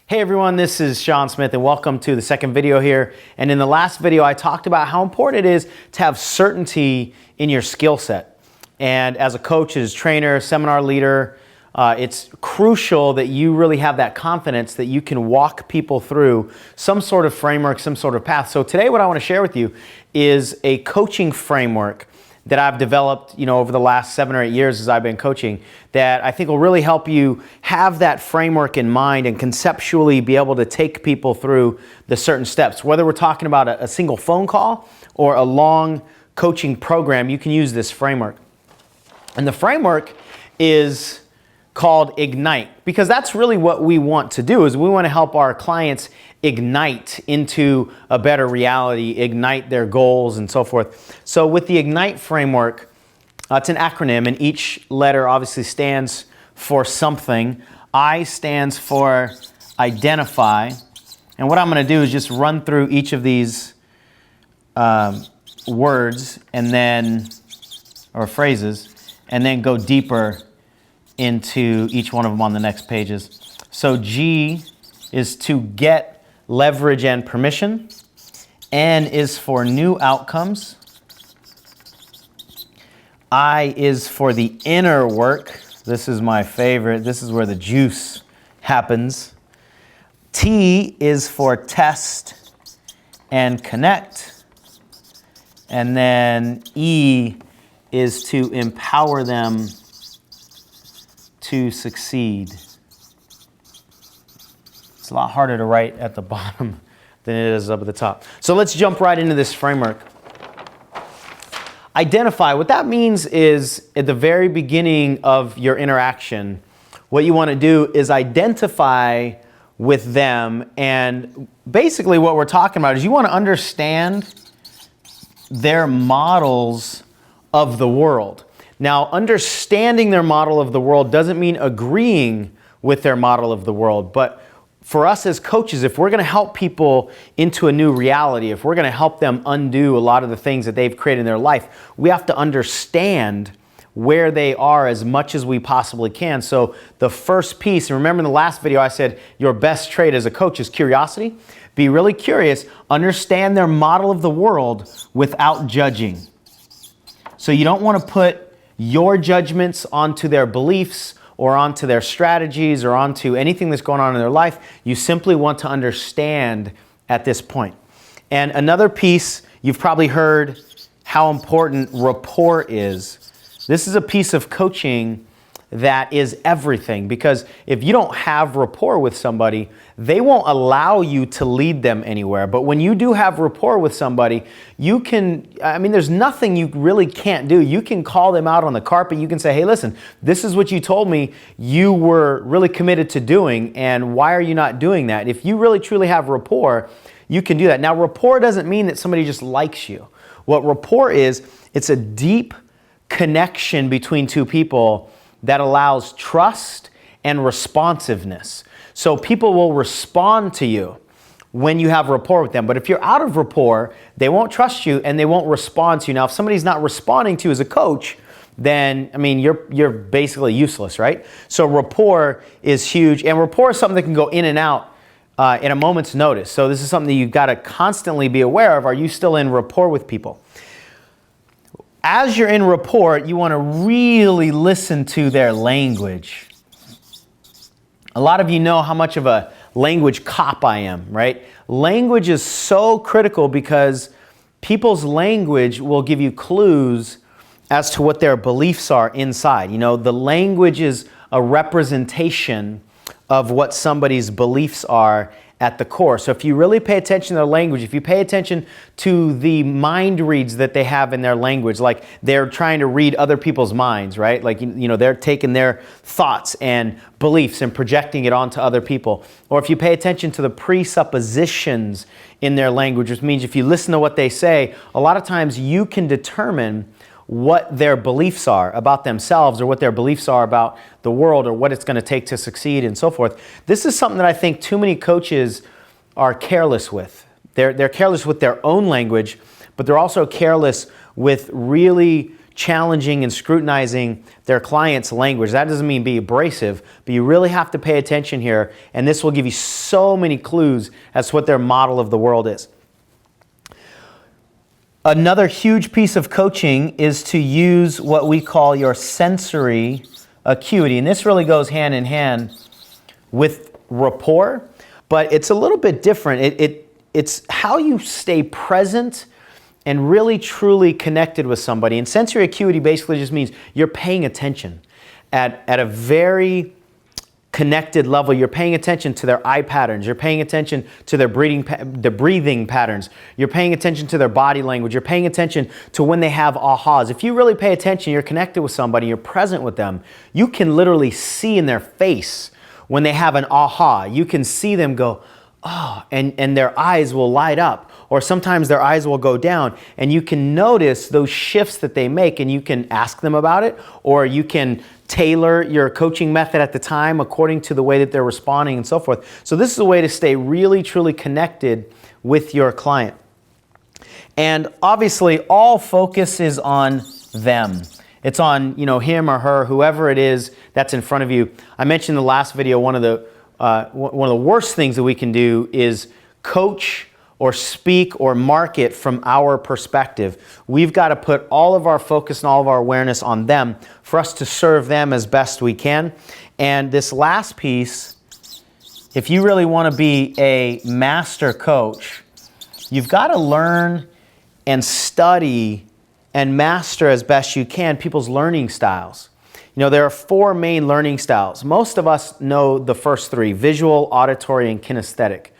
Hey everyone, this is Sean Smith and welcome to the second video here. And in the last video, I talked about how important it is to have certainty in your skill set. And as a coach, as a trainer, seminar leader, it's crucial that you really have that confidence that you can walk people through some sort of framework, some sort of path. So today what I want to share with you is a coaching framework that I've developed, over the last 7 or 8 years as I've been coaching, that I think will really help you have that framework in mind and conceptually be able to take people through the certain steps. Whether we're talking about a single phone call or a long coaching program, you can use this framework. And the framework is called I.G.N.I.T.E, because that's really what we want to do, is we want to help our clients ignite into a better reality, ignite their goals and so forth. So with the I.G.N.I.T.E framework, it's an acronym, and each letter obviously stands for something. I stands for identify, and what I'm going to do is just run through each of these words and then, or phrases, and then go deeper into each one of them on the next pages. So G is to get leverage and permission. N is for new outcomes. I is for the inner work. This is my favorite. This is where the juice happens. T is for test and connect. And then E is to empower them to succeed. It's a lot harder to write at the bottom than it is up at the top. So let's jump right into this framework. Identify, what that means is at the very beginning of your interaction, what you want to do is identify with them, and basically what we're talking about is you want to understand their models of the world. Now, understanding their model of the world doesn't mean agreeing with their model of the world, but for us as coaches, if we're going to help people into a new reality, if we're going to help them undo a lot of the things that they've created in their life, we have to understand where they are as much as we possibly can. So the first piece, and remember in the last video I said your best trait as a coach is curiosity. Be really curious, understand their model of the world without judging. So you don't want to put your judgments onto their beliefs or onto their strategies or onto anything that's going on in their life. You simply want to understand at this point. And another piece, you've probably heard how important rapport is. This is a piece of coaching that is everything, because if you don't have rapport with somebody, they won't allow you to lead them anywhere. But when you do have rapport with somebody, you can, there's nothing you really can't do. You can call them out on the carpet. You can say, hey, listen, this is what you told me you were really committed to doing, and why are you not doing that? If you really truly have rapport, you can do that. Now, rapport doesn't mean that somebody just likes you. What rapport is, it's a deep connection between two people that allows trust and responsiveness. So people will respond to you when you have rapport with them. But if you're out of rapport, they won't trust you and they won't respond to you. Now, if somebody's not responding to you as a coach, then, you're basically useless, right? So rapport is huge. And rapport is something that can go in and out in a moment's notice. So this is something that you've got to constantly be aware of. Are you still in rapport with people? As you're in rapport, you want to really listen to their language. A lot of you know how much of a language cop I am, right? Language is so critical because people's language will give you clues as to what their beliefs are inside. The language is a representation of what somebody's beliefs are at the core. So if you really pay attention to their language, if you pay attention to the mind reads that they have in their language, like they're trying to read other people's minds, right? Like, they're taking their thoughts and beliefs and projecting it onto other people. Or if you pay attention to the presuppositions in their language, which means if you listen to what they say, a lot of times you can determine what their beliefs are about themselves, or what their beliefs are about the world, or what it's going to take to succeed and so forth. This is something that I think too many coaches are careless with. They're careless with their own language, but they're also careless with really challenging and scrutinizing their client's language. That doesn't mean be abrasive, but you really have to pay attention here, and this will give you so many clues as to what their model of the world is. Another huge piece of coaching is to use what we call your sensory acuity, and this really goes hand in hand with rapport, but it's a little bit different. It's how you stay present and really truly connected with somebody. And sensory acuity basically just means you're paying attention at a very connected level. You're paying attention to their eye patterns. You're paying attention to their breathing patterns. You're paying attention to their body language. You're paying attention to when they have ahas. If you really pay attention, you're connected with somebody, you're present with them, you can literally see in their face when they have an aha. You can see them go, oh, and their eyes will light up, or sometimes their eyes will go down, and you can notice those shifts that they make, and you can ask them about it, or you can tailor your coaching method at the time according to the way that they're responding and so forth. So this is a way to stay really, truly connected with your client. And obviously, all focus is on them. It's on, him or her, whoever it is that's in front of you. I mentioned in the last video, one of the worst things that we can do is coach or speak or market from our perspective. We've got to put all of our focus and all of our awareness on them for us to serve them as best we can. And this last piece, if you really want to be a master coach, you've got to learn and study and master as best you can people's learning styles. There are 4 main learning styles. Most of us know the first 3, visual, auditory, and kinesthetic.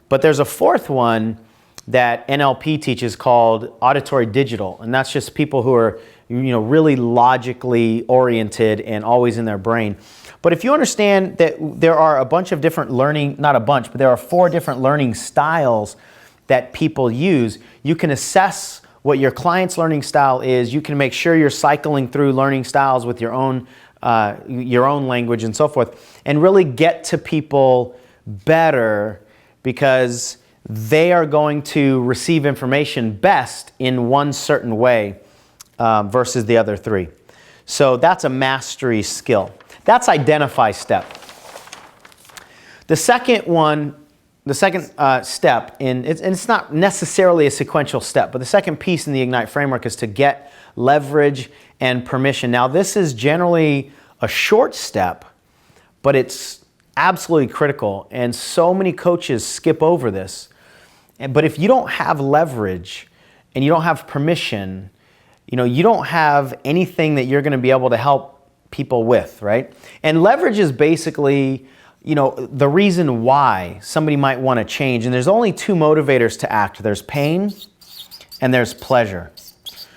But there's a 4th one that NLP teaches called auditory digital, and that's just people who are really logically oriented and always in their brain. But if you understand that there are a bunch of different not a bunch, but there are 4 different learning styles that people use, you can assess what your client's learning style is. You can make sure you're cycling through learning styles with your own language and so forth, and really get to people better, because they are going to receive information best in one certain way versus the other 3. So that's a mastery skill. That's identify step. The second step, and it's not necessarily a sequential step, but the second piece in the I.G.N.I.T.E framework is to get leverage and permission. Now, this is generally a short step, but it's absolutely critical, and so many coaches skip over this. But if you don't have leverage and you don't have permission, you don't have anything that you're going to be able to help people with, right? And leverage is basically the reason why somebody might want to change. And there's only 2 motivators to act. There's pain and there's pleasure.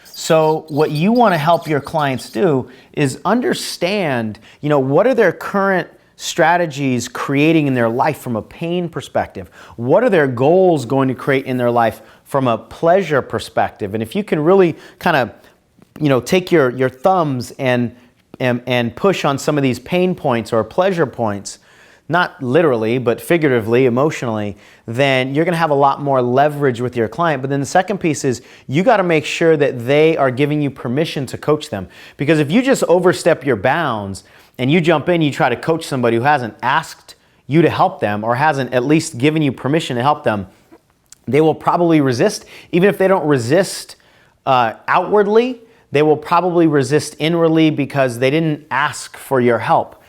So what you want to help your clients do is understand, what are their current strategies creating in their life from a pain perspective? What are their goals going to create in their life from a pleasure perspective? And if you can really kind of, take your thumbs and push on some of these pain points or pleasure points, not literally, but figuratively, emotionally, then you're going to have a lot more leverage with your client. But then the second piece is you got to make sure that they are giving you permission to coach them. Because if you just overstep your bounds and you jump in, you try to coach somebody who hasn't asked you to help them or hasn't at least given you permission to help them, they will probably resist. Even if they don't resist outwardly, they will probably resist inwardly because they didn't ask for your help.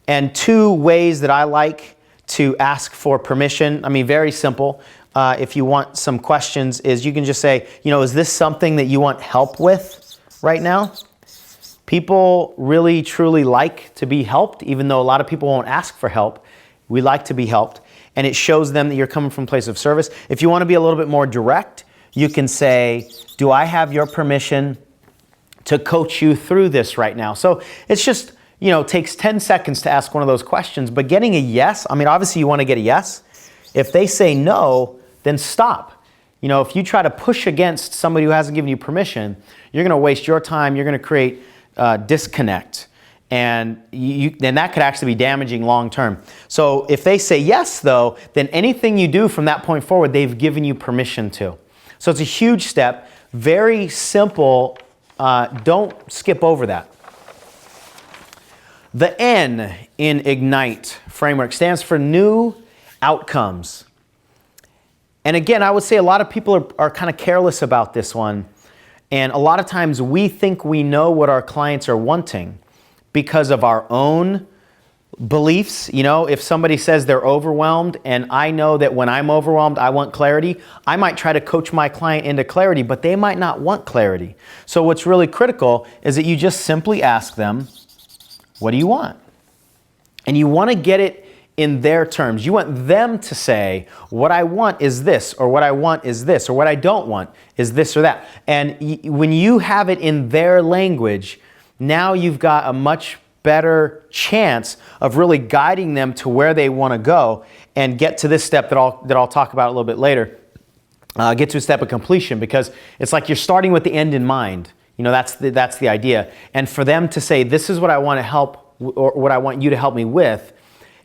And 2 ways that I like to ask for permission, very simple. If you want some questions, is you can just say, is this something that you want help with right now? People really, truly like to be helped, even though a lot of people won't ask for help. We like to be helped, and it shows them that you're coming from a place of service. If you want to be a little bit more direct, you can say, do I have your permission to coach you through this right now? So it's just, takes 10 seconds to ask one of those questions, but getting a yes, obviously you want to get a yes. If they say no, then stop. If you try to push against somebody who hasn't given you permission, you're going to waste your time, you're going to create disconnect, and then that could actually be damaging long term. So if they say yes, though, then anything you do from that point forward, they've given you permission to. So it's a huge step, very simple don't skip over that. The N in I.G.N.I.T.E framework stands for new outcomes. And again, I would say a lot of people are kind of careless about this one. And a lot of times we think we know what our clients are wanting because of our own beliefs. You know, if somebody says they're overwhelmed and I know that when I'm overwhelmed, I want clarity, I might try to coach my client into clarity, but they might not want clarity. So what's really critical is that you just simply ask them, what do you want? And you want to get it in their terms. You want them to say, what I want is this, or what I want is this, or what I don't want is this or that. And when you have it in their language, now you've got a much better chance of really guiding them to where they want to go and get to this step that I'll talk about a little bit later. Get to a step of completion, because it's like you're starting with the end in mind. You know, that's the idea. And for them to say, this is what I want to help, or what I want you to help me with,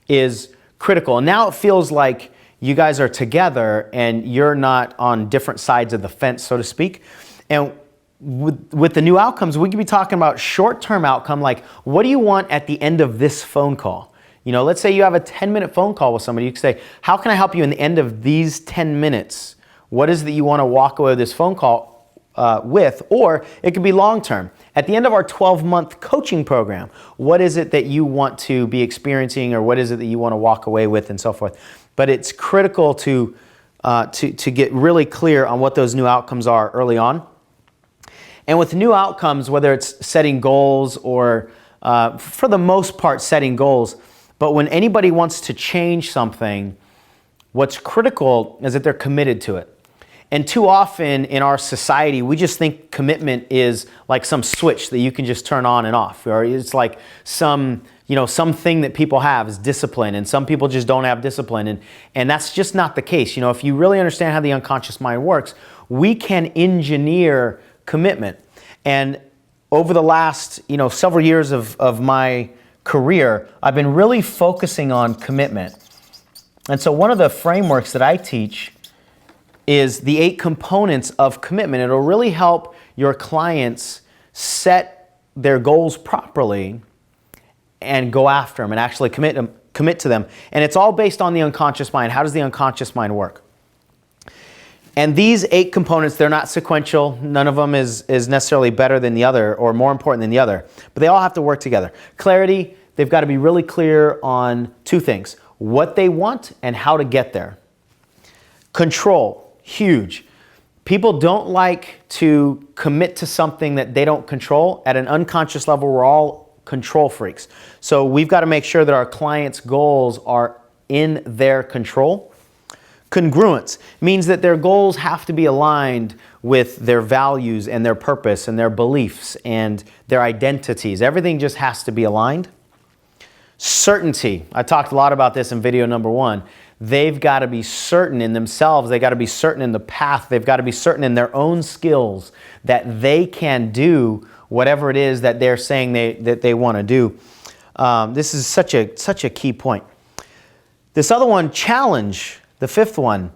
is critical. And now it feels like you guys are together and you're not on different sides of the fence, so to speak. And with the new outcomes, we could be talking about short-term outcome, like what do you want at the end of this phone call? You know, let's say you have a 10-minute phone call with somebody. You can say, how can I help you in the end of these 10 minutes? What is it that you want to walk away with this phone call with? Or it could be long-term. At the end of our 12-month coaching program, what is it that you want to be experiencing, or what is it that you want to walk away with, and so forth. But it's critical to get really clear on what those new outcomes are early on. And with new outcomes, whether it's setting goals or for the most part setting goals, but when anybody wants to change something, what's critical is that they're committed to it. And too often in our society, we just think commitment is like some switch that you can just turn on and off, or it's like something that people have is discipline, and some people just don't have discipline, and that's just not the case. You know, if you really understand how the unconscious mind works, we can engineer commitment. And over the last, several years of my career, I've been really focusing on commitment. And so one of the frameworks that I teach is the 8 components of commitment. It'll really help your clients set their goals properly and go after them and actually commit to them. And it's all based on the unconscious mind. How does the unconscious mind work? And these 8 components, they're not sequential. None of them is necessarily better than the other or more important than the other, but they all have to work together. Clarity, they've got to be really clear on 2 things: what they want and how to get there. Control, huge. People don't like to commit to something that they don't control. At an unconscious level, we're all control freaks. So we've got to make sure that our clients' goals are in their control. Congruence means that their goals have to be aligned with their values and their purpose and their beliefs and their identities. Everything just has to be aligned. Certainty. I talked a lot about this in video number 1. They've got to be certain in themselves. They've got to be certain in the path. They've got to be certain in their own skills that they can do whatever it is that they're saying that they want to do. This is such a key point. This other one, challenge, the 5th one.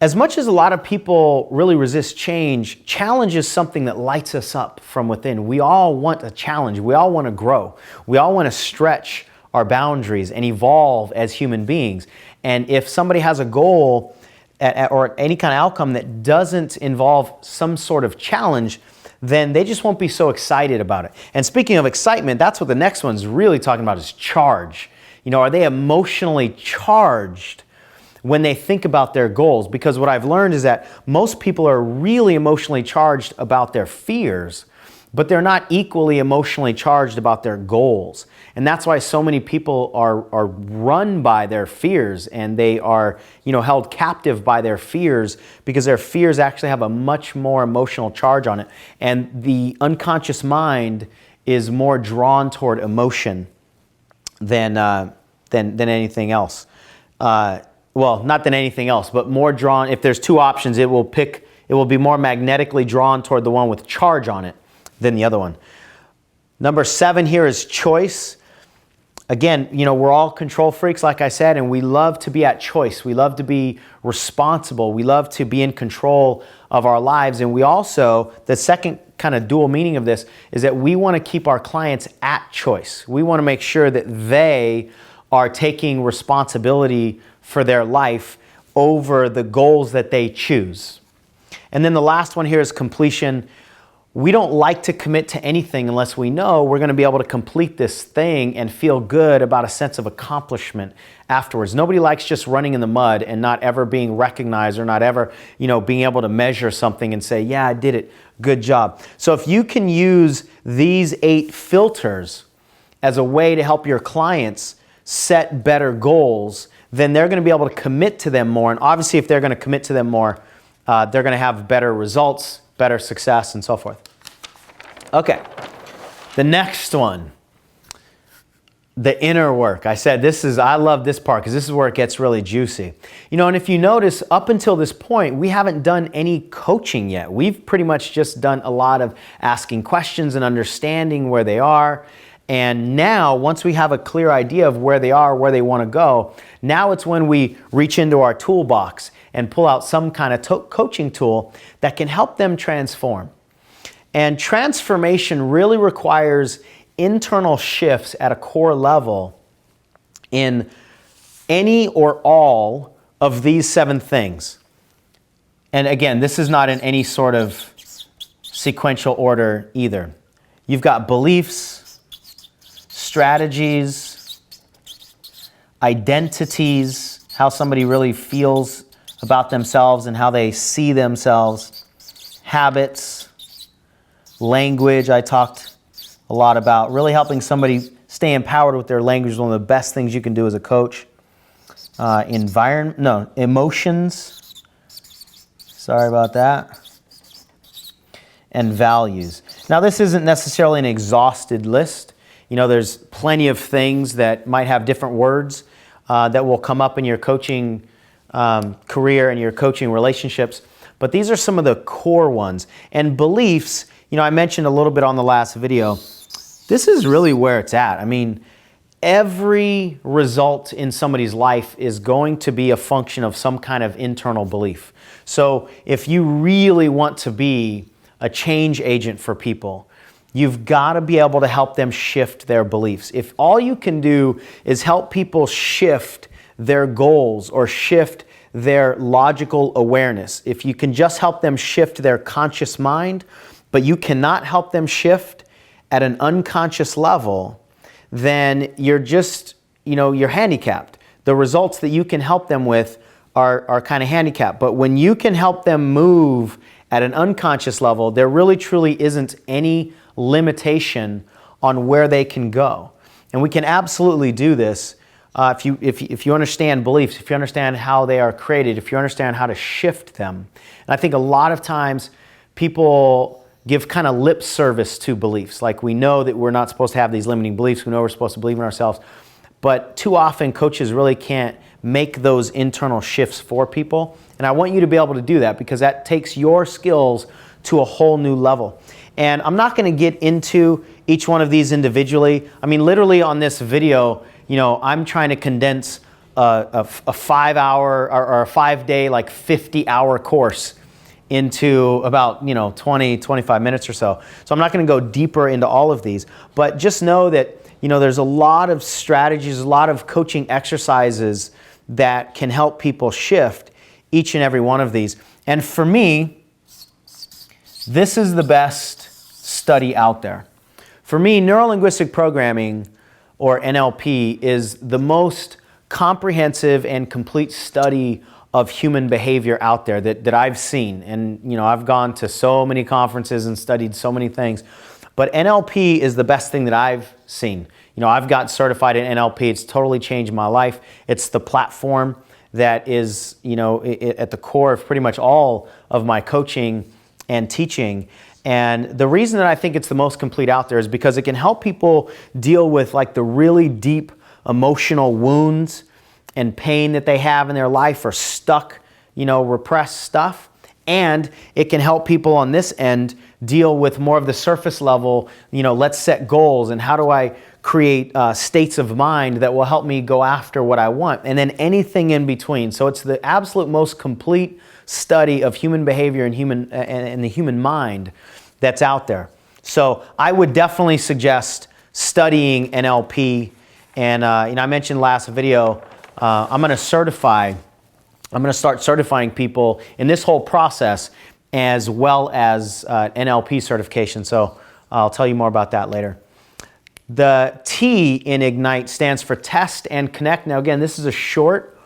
As much as a lot of people really resist change, challenge is something that lights us up from within. We all want a challenge. We all want to grow. We all want to stretch our boundaries and evolve as human beings. And if somebody has a goal or any kind of outcome that doesn't involve some sort of challenge, then they just won't be so excited about it. And speaking of excitement, that's what the next one's really talking about, is charge. Are they emotionally charged when they think about their goals? Because what I've learned is that most people are really emotionally charged about their fears, but they're not equally emotionally charged about their goals. And that's why so many people are run by their fears, and they are, held captive by their fears, because their fears actually have a much more emotional charge on it. And the unconscious mind is more drawn toward emotion than anything else. Well, not than anything else, but more drawn. If there's 2 options, it will be more magnetically drawn toward the one with charge on it than the other one. Number 7 here is choice. again, we're all control freaks, like I said, and we love to be at choice. We love to be responsible. We love to be in control of our lives. And we also, the second kind of dual meaning of this is that we want to keep our clients at choice. We want to make sure that they are taking responsibility for their life over the goals that they choose. And then the last one here is completion. We don't like to commit to anything unless we know we're going to be able to complete this thing and feel good about a sense of accomplishment afterwards. Nobody likes just running in the mud and not ever being recognized or not ever, being able to measure something and say, yeah, I did it. Good job. So if you can use these 8 filters as a way to help your clients set better goals, then they're going to be able to commit to them more. And obviously, if they're going to commit to them more, they're going to have better results, better success, and so forth. Okay, the next one, the inner work. I said I love this part because this is where it gets really juicy. And if you notice, up until this point, we haven't done any coaching yet. We've pretty much just done a lot of asking questions and understanding where they are. And now, once we have a clear idea of where they are, where they want to go, now it's when we reach into our toolbox and pull out some kind of coaching tool that can help them transform. And transformation really requires internal shifts at a core level in any or all of these 7 things. And again, this is not in any sort of sequential order either. You've got beliefs, strategies, identities, how somebody really feels about themselves and how they see themselves, habits, language. I talked a lot about really helping somebody stay empowered with their language is one of the best things you can do as a coach. Emotions. Sorry about that. And values. Now, this isn't necessarily an exhausted list. There's plenty of things that might have different words that will come up in your coaching career and your coaching relationships. But these are some of the core ones. And beliefs, I mentioned a little bit on the last video. This is really where it's at. I mean, every result in somebody's life is going to be a function of some kind of internal belief. So if you really want to be a change agent for people, you've got to be able to help them shift their beliefs. If all you can do is help people shift their goals or shift their logical awareness, if you can just help them shift their conscious mind, but you cannot help them shift at an unconscious level, then you're just, you're handicapped. The results that you can help them with are kind of handicapped. But when you can help them move at an unconscious level, there really truly isn't any limitation on where they can go. And we can absolutely do this if you understand beliefs, if you understand how they are created, if you understand how to shift them. And I think a lot of times people give kind of lip service to beliefs. Like, we know that we're not supposed to have these limiting beliefs. We know we're supposed to believe in ourselves. But too often, coaches really can't make those internal shifts for people. And I want you to be able to do that because that takes your skills to a whole new level. And I'm not going to get into each one of these individually. I mean, literally on this video, I'm trying to condense a 5-hour or a 5-day, like 50-hour course into about 20, 25 minutes or so. So I'm not going to go deeper into all of these, but just know that there's a lot of strategies, a lot of coaching exercises that can help people shift each and every one of these. And for me, this is the best study out there. For me, neuro-linguistic programming, or NLP, is the most comprehensive and complete study of human behavior out there that I've seen. And I've gone to so many conferences and studied so many things. But NLP is the best thing that I've seen. I've got certified in NLP. It's totally changed my life. It's the platform that is, at the core of pretty much all of my coaching and teaching. And the reason that I think it's the most complete out there is because it can help people deal with like the really deep emotional wounds and pain that they have in their life, or stuck, repressed stuff. And it can help people on this end deal with more of the surface level, let's set goals and how do I create states of mind that will help me go after what I want, and then anything in between. So it's the absolute most complete study of human behavior and the human mind that's out there. So I would definitely suggest studying NLP. And I mentioned last video, I'm going to start certifying people in this whole process, as well as NLP certification. So I'll tell you more about that later. The T in IGNITE stands for test and connect. Now again, this is a short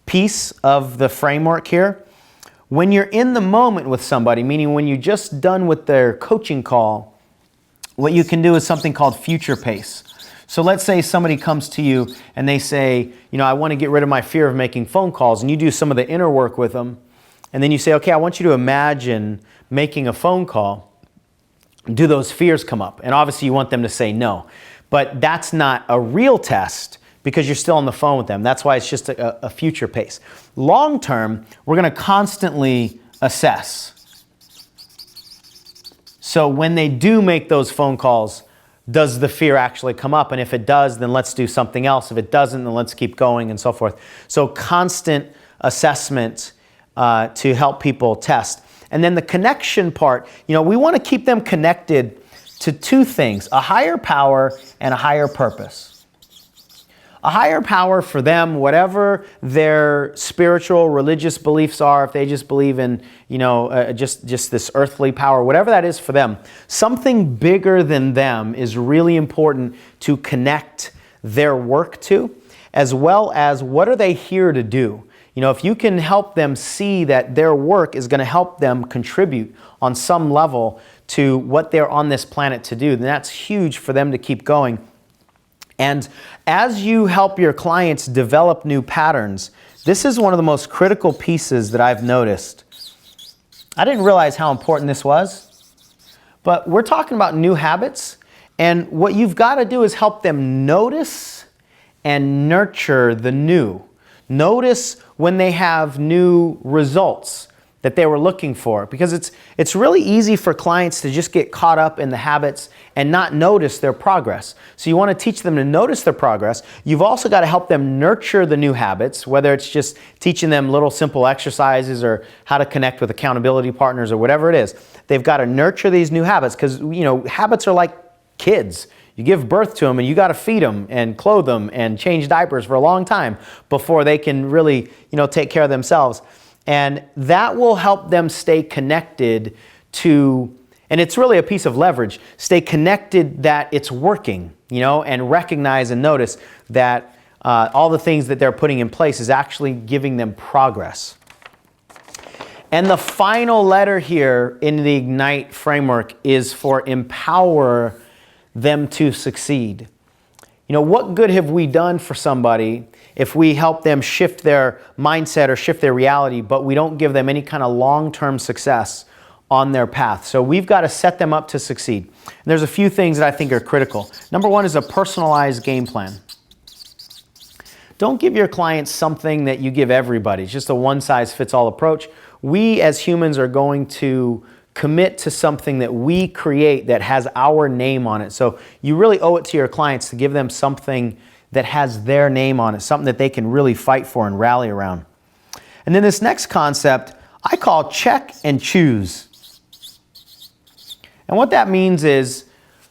piece of the framework here. When you're in the moment with somebody, meaning when you're just done with their coaching call, what you can do is something called future pace. So let's say somebody comes to you and they say, I want to get rid of my fear of making phone calls, and you do some of the inner work with them, and then you say, okay, I want you to imagine making a phone call. Do those fears come up? And obviously you want them to say no. But that's not a real test because you're still on the phone with them. That's why it's just a future pace. Long term, we're going to constantly assess. So when they do make those phone calls, does the fear actually come up? And if it does, then let's do something else. If it doesn't, then let's keep going and so forth. So constant assessment to help people test. And then the connection part, we want to keep them connected to two things, a higher power and a higher purpose. A higher power for them, whatever their spiritual, religious beliefs are, if they just believe in, just this earthly power, whatever that is for them, something bigger than them is really important to connect their work to, as well as what are they here to do? If you can help them see that their work is going to help them contribute on some level to what they're on this planet to do, then that's huge for them to keep going. And as you help your clients develop new patterns, this is one of the most critical pieces that I've noticed. I didn't realize how important this was, but we're talking about new habits, and what you've got to do is help them notice and nurture the new. Notice when they have new results that they were looking for, because it's really easy for clients to just get caught up in the habits and not notice their progress. So you want to teach them to notice their progress. You've also got to help them nurture the new habits, whether it's just teaching them little simple exercises or how to connect with accountability partners or whatever it is. They've got to nurture these new habits because, habits are like kids. You give birth to them and you got to feed them and clothe them and change diapers for a long time before they can really, take care of themselves. And that will help them stay connected to, and it's really a piece of leverage, stay connected that it's working, and recognize and notice that all the things that they're putting in place is actually giving them progress. And the final letter here in the IGNITE framework is for empower them to succeed. What good have we done for somebody if we help them shift their mindset or shift their reality, but we don't give them any kind of long-term success on their path? So we've got to set them up to succeed. And there's a few things that I think are critical. Number one is a personalized game plan. Don't give your clients something that you give everybody. It's just a one-size-fits-all approach. We as humans are going to commit to something that we create that has our name on it. So you really owe it to your clients to give them something that has their name on it, something that they can really fight for and rally around. And then this next concept I call check and choose. And what that means is,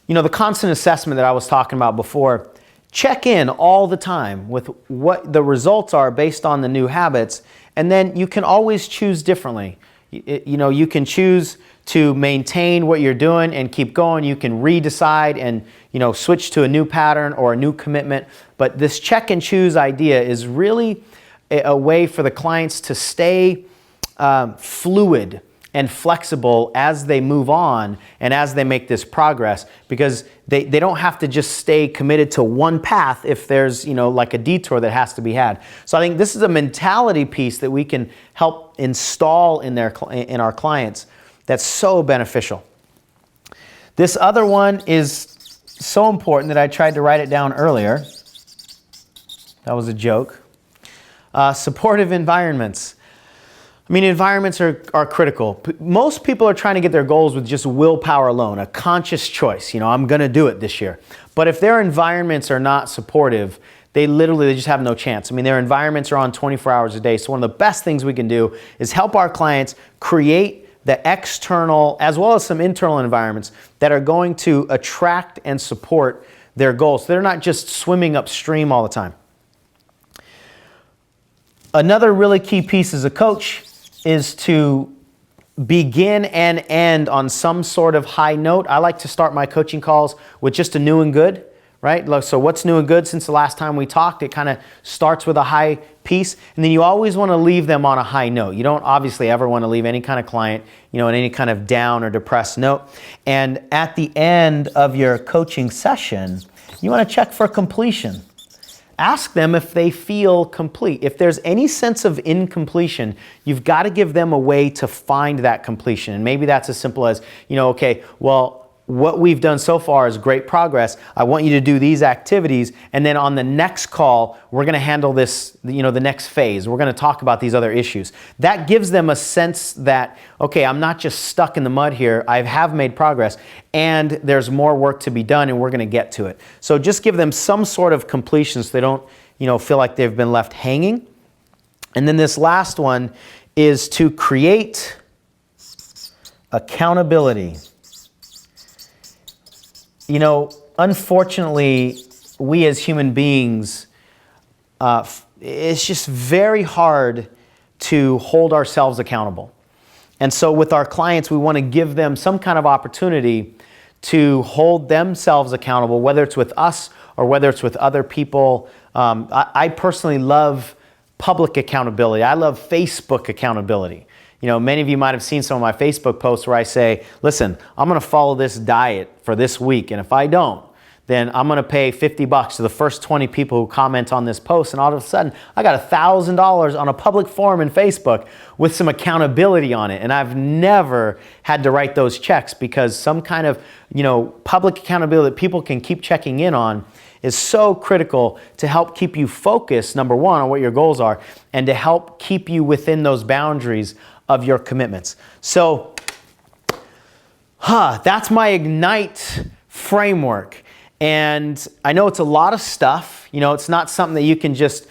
the constant assessment that I was talking about before. Check in all the time with what the results are based on the new habits, and then you can always choose differently. You can choose to maintain what you're doing and keep going. You can redecide and switch to a new pattern or a new commitment. But this check and choose idea is really a way for the clients to stay fluid and flexible as they move on and as they make this progress, because they don't have to just stay committed to one path if there's like a detour that has to be had. So I think this is a mentality piece that we can help install in our clients that's so beneficial. This other one is so important that I tried to write it down earlier. That was a joke. Supportive environments. I mean, environments are critical. Most people are trying to get their goals with just willpower alone, a conscious choice. I'm going to do it this year. But if their environments are not supportive, they just have no chance. I mean, their environments are on 24 hours a day. So one of the best things we can do is help our clients create the external as well as some internal environments that are going to attract and support their goals. So they're not just swimming upstream all the time. Another really key piece as a coach is to begin and end on some sort of high note. I like to start my coaching calls with just a new and good, right? So what's new and good since the last time we talked? It kind of starts with a high piece, and then you always want to leave them on a high note. You don't obviously ever want to leave any kind of client, in any kind of down or depressed note. And at the end of your coaching session, you want to check for completion. Ask them if they feel complete. If there's any sense of incompletion, you've got to give them a way to find that completion. And maybe that's as simple as, okay, well, what we've done so far is great progress. I want you to do these activities. And then on the next call, we're going to handle this, the next phase. We're going to talk about these other issues. That gives them a sense that, okay, I'm not just stuck in the mud here. I have made progress and there's more work to be done and we're going to get to it. So just give them some sort of completion so they don't, feel like they've been left hanging. And then this last one is to create accountability. Unfortunately, we as human beings, it's just very hard to hold ourselves accountable. And so with our clients, we want to give them some kind of opportunity to hold themselves accountable, whether it's with us or whether it's with other people. I personally love public accountability. I love Facebook accountability. Many of you might have seen some of my Facebook posts where I say, listen, I'm going to follow this diet for this week. And if I don't, then I'm going to pay $50 to the first 20 people who comment on this post. And all of a sudden, I got $1,000 on a public forum in Facebook with some accountability on it. And I've never had to write those checks because some kind of, public accountability that people can keep checking in on is so critical to help keep you focused, number one, on what your goals are, and to help keep you within those boundaries of your commitments. So, that's my I.G.N.I.T.E framework. And I know it's a lot of stuff. It's not something that you can just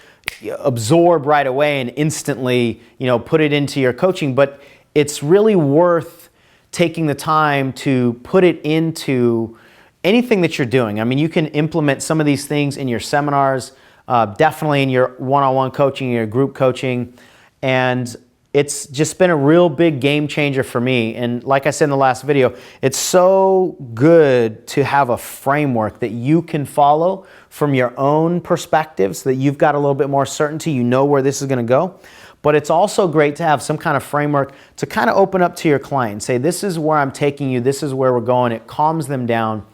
absorb right away and instantly, put it into your coaching, but it's really worth taking the time to put it into anything that you're doing. I mean, you can implement some of these things in your seminars, definitely in your one-on-one coaching, your group coaching, and it's just been a real big game changer for me. And like I said in the last video, it's so good to have a framework that you can follow from your own perspective so that you've got a little bit more certainty, you know where this is going to go. But it's also great to have some kind of framework to kind of open up to your client and say, this is where I'm taking you, this is where we're going. It calms them down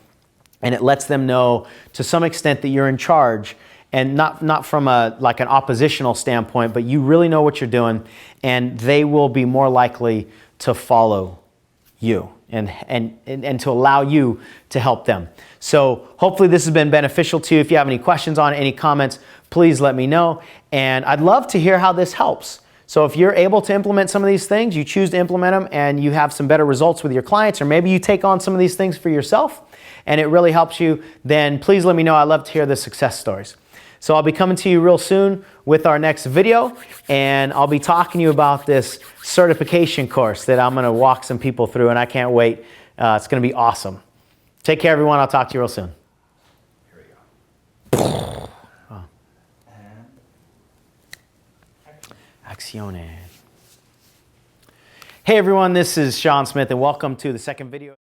and it lets them know to some extent that you're in charge. And not from an oppositional standpoint, but you really know what you're doing, and they will be more likely to follow you and to allow you to help them. So hopefully this has been beneficial to you. If you have any questions on it, any comments, please let me know. And I'd love to hear how this helps. So if you're able to implement some of these things, you choose to implement them and you have some better results with your clients, or maybe you take on some of these things for yourself and it really helps you, then please let me know. I'd love to hear the success stories. So I'll be coming to you real soon with our next video, and I'll be talking to you about this certification course that I'm going to walk some people through, and I can't wait. It's going to be awesome. Take care, everyone. I'll talk to you real soon. Here we go. Oh. I.G.N.I.T.E. Hey, everyone. This is Sean Smith, and welcome to the second video.